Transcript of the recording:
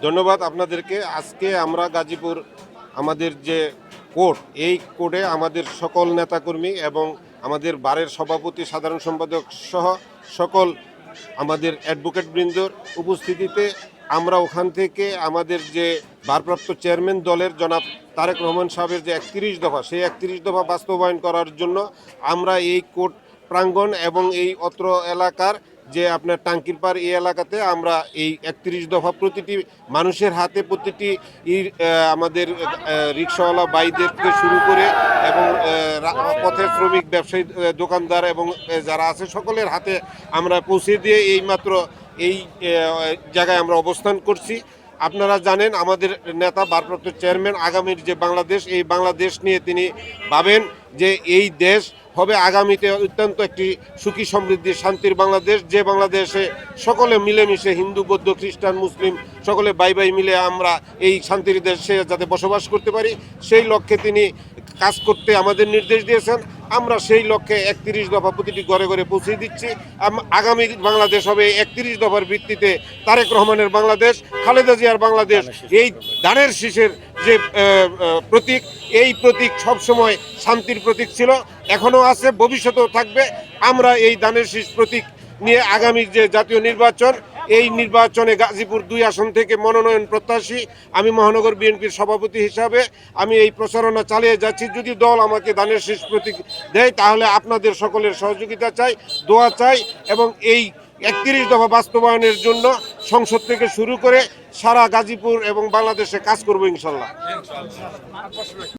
ধন্যবাদ আপনাদেরকে। আজকে আমরা গাজীপুর আমাদের যে কোর্ট, এই কোর্টে আমাদের সকল নেতাকর্মী এবং আমাদের বারের সভাপতি, সাধারণ সম্পাদক সহ সকল আমাদের অ্যাডভোকেট বৃন্দর উপস্থিতিতে আমরা ওখান থেকে আমাদের যে ভারপ্রাপ্ত চেয়ারম্যান দলের জনাব তারেক রহমান সাহেবের যে ৩১ দফা, সেই ৩১ দফা বাস্তবায়ন করার জন্য আমরা এই কোর্ট প্রাঙ্গণ এবং এই অত্র এলাকার যে আপনার টাঙ্কির পাড় এই এলাকাতে আমরা এই ৩১ দফা প্রতিটি মানুষের হাতে, প্রতিটি আমাদের রিক্সাওয়ালা বাইদের থেকে শুরু করে এবং পথের শ্রমিক, ব্যবসায়ী, দোকানদার এবং যারা আছে সকলের হাতে আমরা পৌঁছে দিয়ে এইমাত্র এই জায়গায় আমরা অবস্থান করছি। আপনারা জানেন আমাদের নেতা ভারপ্রাপ্ত চেয়ারম্যান আগামীর যে বাংলাদেশ, এই বাংলাদেশ নিয়ে তিনি ভাবেন যে এই দেশ হবে আগামীতে অত্যন্ত একটি সুখী সমৃদ্ধি শান্তির বাংলাদেশ, যে বাংলাদেশে সকলে মিলেমিশে হিন্দু, বৌদ্ধ, খ্রিস্টান, মুসলিম সকলে বাই মিলে আমরা এই শান্তির দেশে যাতে বসবাস করতে পারি, সেই লক্ষ্যে তিনি কাজ করতে আমাদের নির্দেশ দিয়েছেন। আমরা সেই লক্ষ্যে ৩১ দফা প্রতিটি ঘরে ঘরে পৌঁছে দিচ্ছি। আগামী বাংলাদেশ হবে ৩১ দফার ভিত্তিতে তারেক রহমানের বাংলাদেশ, খালেদা জিয়ার বাংলাদেশ। এই ধানের শীষের যে প্রতীক, এই প্রতীক সবসময় শান্তির প্রতীক ছিল, এখনও আছে, ভবিষ্যতেও থাকবে। আমরা এই ধানের শীষ প্রতীক নিয়ে আগামী যে জাতীয় নির্বাচন, এই নির্বাচনে গাজীপুর ২ আসন থেকে মনোনয়ন প্রত্যাশী। আমি মহানগর বিএনপির সভাপতি হিসাবে আমি এই প্রচারণা চালিয়ে যাচ্ছি। যদি দল আমাকে ধানের শীষ প্রতীক দেয় তাহলে আপনাদের সকলের সহযোগিতা চাই, দোয়া চাই এবং এই ৩১ দফা বাস্তবায়নের জন্য সংসদ থেকে শুরু করে সারা গাজীপুর এবং বাংলাদেশে কাজ করবো ইনশাল্লাহ।